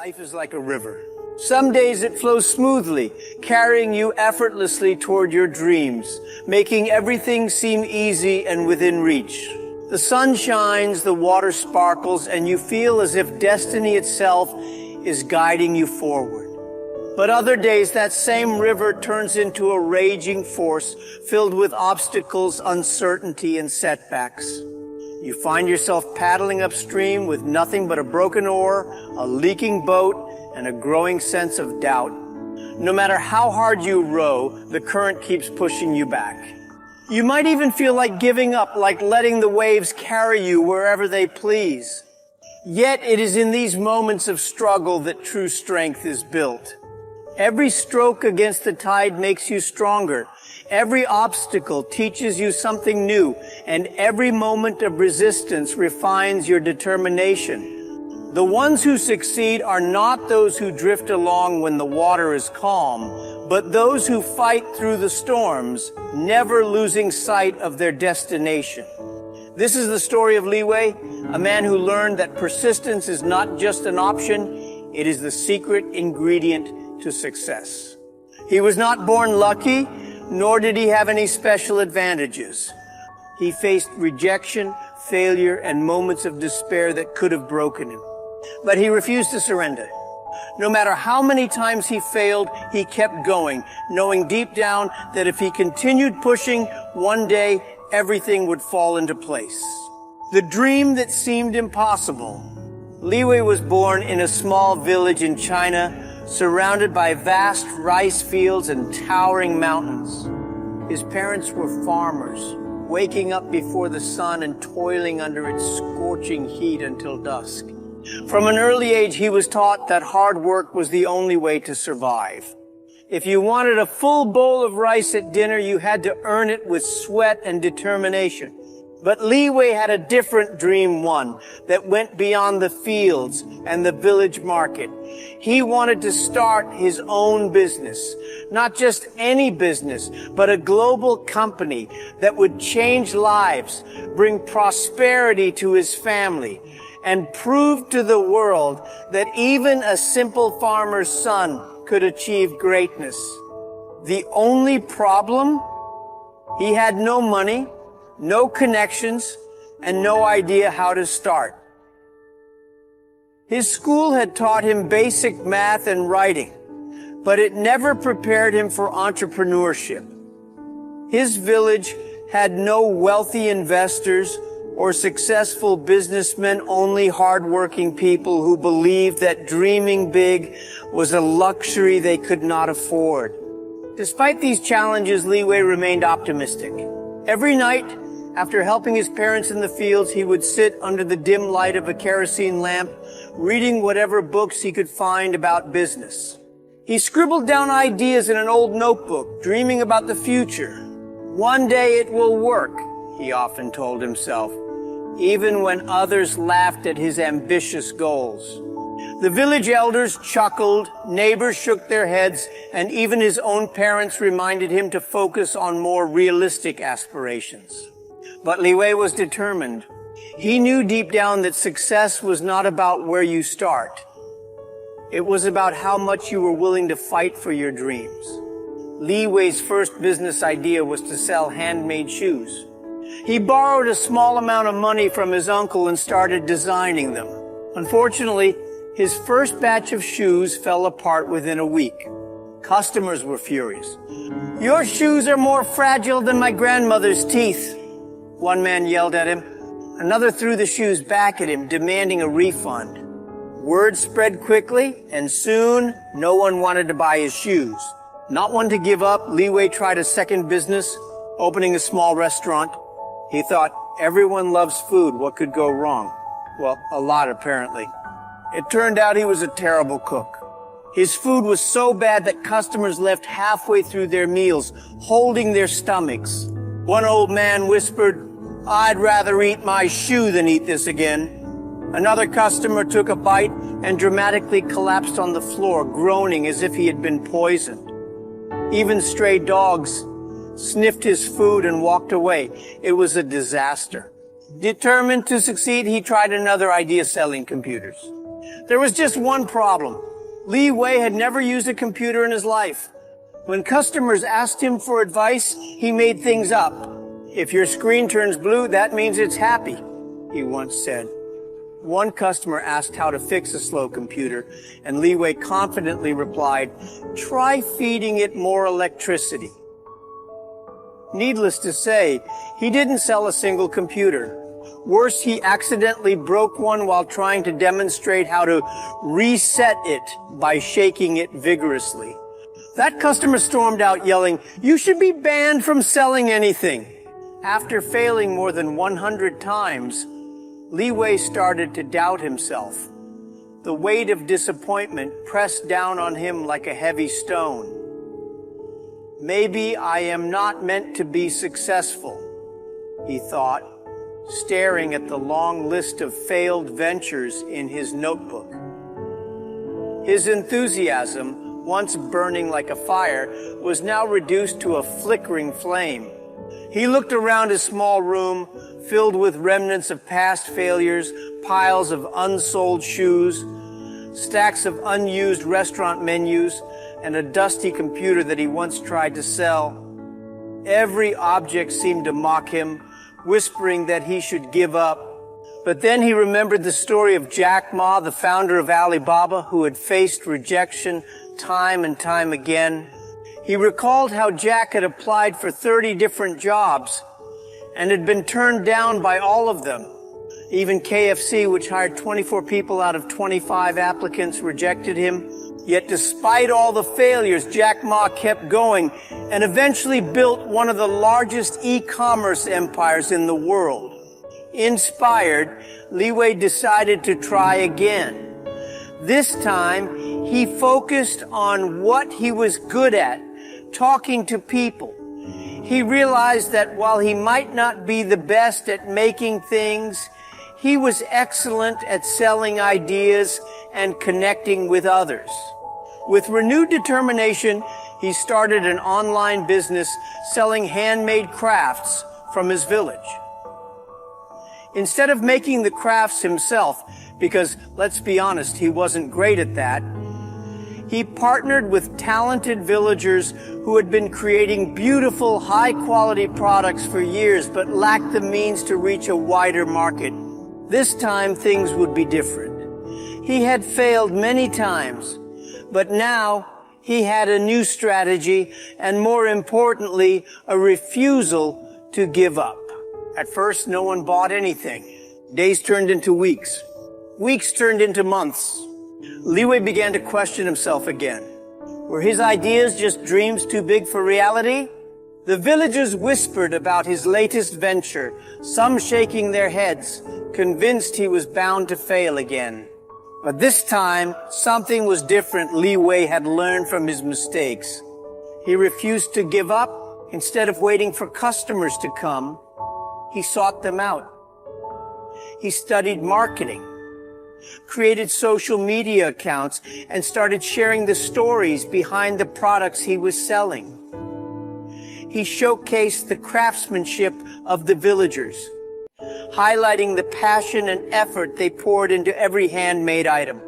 Life is like a river. Some days it flows smoothly, carrying you effortlessly toward your dreams, making everything seem easy and within reach. The sun shines, the water sparkles, and you feel as if destiny itself is guiding you forward. But other days, that same river turns into a raging force filled with obstacles, uncertainty, and setbacks. You find yourself paddling upstream with nothing but a broken oar, a leaking boat, and a growing sense of doubt. No matter how hard you row, the current keeps pushing you back. You might even feel like giving up, like letting the waves carry you wherever they please. Yet it is in these moments of struggle that true strength is built. Every stroke against the tide makes you stronger. Every obstacle teaches you something new, and every moment of resistance refines your determination. The ones who succeed are not those who drift along when the water is calm, but those who fight through the storms, never losing sight of their destination. This is the story of Li Wei, a man who learned that persistence is not just an option, it is the secret ingredient to success. He was not born lucky, nor did he have any special advantages. He faced rejection, failure, and moments of despair that could have broken him. But he refused to surrender. No matter how many times he failed, he kept going, knowing deep down that if he continued pushing, one day everything would fall into place. The dream that seemed impossible. Li Wei was born in a small village in China, surrounded by vast rice fields and towering mountains. His parents were farmers, waking up before the sun and toiling under its scorching heat until dusk. From an early age, he was taught that hard work was the only way to survive. If you wanted a full bowl of rice at dinner, you had to earn it with sweat and determination. But Li Wei had a different dream, one that went beyond the fields and the village market. He wanted to start his own business, not just any business, but a global company that would change lives, bring prosperity to his family, and prove to the world that even a simple farmer's son could achieve greatness. The only problem? He had no money, no connections, and no idea how to start. His school had taught him basic math and writing, but it never prepared him for entrepreneurship. His village had no wealthy investors or successful businessmen, only hardworking people who believed that dreaming big was a luxury they could not afford. Despite these challenges, Li Wei remained optimistic. Every night, after helping his parents in the fields, he would sit under the dim light of a kerosene lamp, reading whatever books he could find about business. He scribbled down ideas in an old notebook, dreaming about the future. One day it will work, he often told himself, even when others laughed at his ambitious goals. The village elders chuckled, neighbors shook their heads, and even his own parents reminded him to focus on more realistic aspirations. But Li Wei was determined. He knew deep down that success was not about where you start. It was about how much you were willing to fight for your dreams. Li Wei's first business idea was to sell handmade shoes. He borrowed a small amount of money from his uncle and started designing them. Unfortunately, his first batch of shoes fell apart within a week. Customers were furious. "Your shoes are more fragile than my grandmother's teeth," one man yelled at him. Another threw the shoes back at him, demanding a refund. Word spread quickly, and soon no one wanted to buy his shoes. Not one to give up, Li Wei tried a second business, opening a small restaurant. He thought, everyone loves food, what could go wrong? Well, a lot apparently. It turned out he was a terrible cook. His food was so bad that customers left halfway through their meals, holding their stomachs. One old man whispered, "I'd rather eat my shoe than eat this again." Another customer took a bite and dramatically collapsed on the floor, groaning as if he had been poisoned. Even stray dogs sniffed his food and walked away. It was a disaster. Determined to succeed, he tried another idea, selling computers. There was just one problem. Li Wei had never used a computer in his life. When customers asked him for advice, he made things up. If your screen turns blue, that means it's happy, he once said. One customer asked how to fix a slow computer, and Li Wei confidently replied, "Try feeding it more electricity." Needless to say, he didn't sell a single computer. Worse, he accidentally broke one while trying to demonstrate how to reset it by shaking it vigorously. That customer stormed out yelling, "You should be banned from selling anything." After failing more than 100 times, Li Wei started to doubt himself. The weight of disappointment pressed down on him like a heavy stone. Maybe I am not meant to be successful, he thought, staring at the long list of failed ventures in his notebook. His enthusiasm, once burning like a fire, was now reduced to a flickering flame. He looked around his small room, filled with remnants of past failures, piles of unsold shoes, stacks of unused restaurant menus, and a dusty computer that he once tried to sell. Every object seemed to mock him, whispering that he should give up. But then he remembered the story of Jack Ma, the founder of Alibaba, who had faced rejection time and time again. He recalled how Jack had applied for 30 different jobs and had been turned down by all of them. Even KFC, which hired 24 people out of 25 applicants, rejected him. Yet despite all the failures, Jack Ma kept going and eventually built one of the largest e-commerce empires in the world. Inspired, Li Wei decided to try again. This time, he focused on what he was good at, talking to people. He realized that while he might not be the best at making things, he was excellent at selling ideas and connecting with others. With renewed determination, he started an online business selling handmade crafts from his village. Instead of making the crafts himself, because let's be honest, he wasn't great at that, he partnered with talented villagers who had been creating beautiful, high-quality products for years but lacked the means to reach a wider market. This time, things would be different. He had failed many times, but now he had a new strategy and, more importantly, a refusal to give up. At first, no one bought anything. Days turned into weeks. Weeks turned into months. Li Wei began to question himself again. Were his ideas just dreams too big for reality? The villagers whispered about his latest venture, some shaking their heads, convinced he was bound to fail again. But this time, something was different. Li Wei had learned from his mistakes. He refused to give up. Instead of waiting for customers to come, he sought them out. He studied marketing, created social media accounts, and started sharing the stories behind the products he was selling. He showcased the craftsmanship of the villagers, highlighting the passion and effort they poured into every handmade item.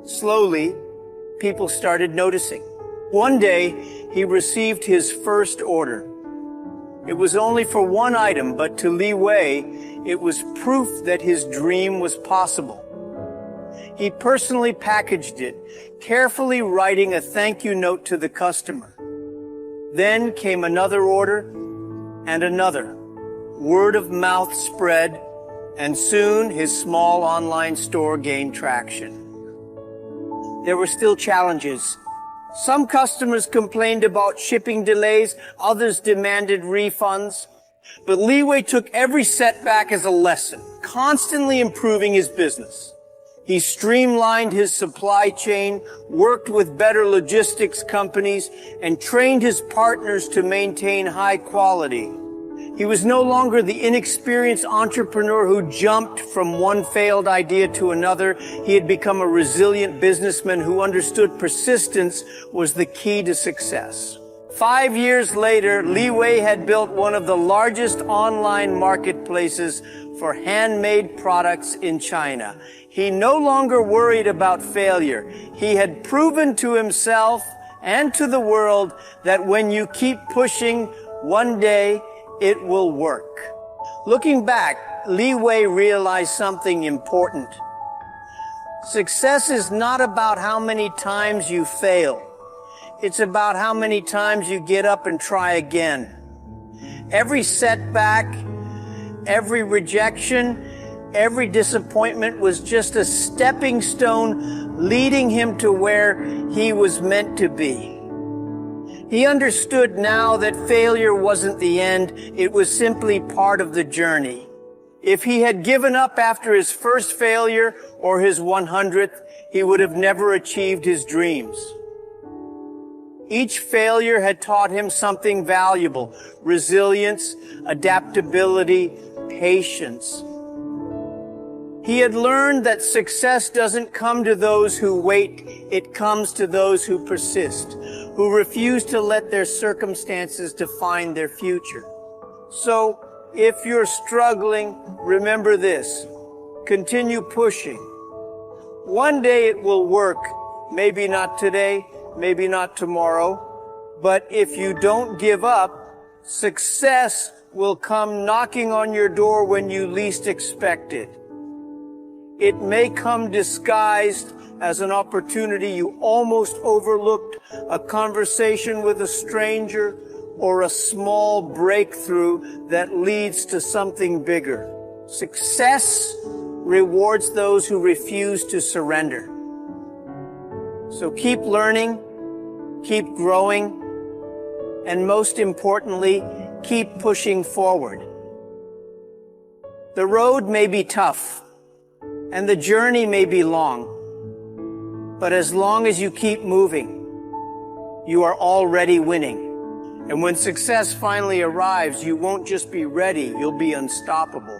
Slowly, people started noticing. One day, he received his first order. It was only for one item, but to Li Wei, it was proof that his dream was possible. He personally packaged it, carefully writing a thank you note to the customer. Then came another order and another. Word of mouth spread, and soon his small online store gained traction. There were still challenges. Some customers complained about shipping delays, others demanded refunds. But Li Wei took every setback as a lesson, constantly improving his business. He streamlined his supply chain, worked with better logistics companies, and trained his partners to maintain high quality. He was no longer the inexperienced entrepreneur who jumped from one failed idea to another. He had become a resilient businessman who understood persistence was the key to success. 5 years later, Li Wei had built one of the largest online marketplaces for handmade products in China. He no longer worried about failure. He had proven to himself and to the world that when you keep pushing, one day it will work. Looking back, Li Wei realized something important. Success is not about how many times you fail. It's about how many times you get up and try again. Every setback, every rejection, every disappointment was just a stepping stone leading him to where he was meant to be. He understood now that failure wasn't the end, it was simply part of the journey. If he had given up after his first failure or his 100th, he would have never achieved his dreams. Each failure had taught him something valuable: resilience, adaptability, patience. He had learned that success doesn't come to those who wait, it comes to those who persist, who refuse to let their circumstances define their future. So, if you're struggling, remember this: continue pushing. One day it will work, maybe not today, maybe not tomorrow, but if you don't give up, success will come knocking on your door when you least expect it. It may come disguised as an opportunity you almost overlooked, a conversation with a stranger, or a small breakthrough that leads to something bigger. Success rewards those who refuse to surrender. So keep learning, keep growing, and most importantly, keep pushing forward. The road may be tough, and the journey may be long, but as long as you keep moving, you are already winning. And when success finally arrives, you won't just be ready, you'll be unstoppable.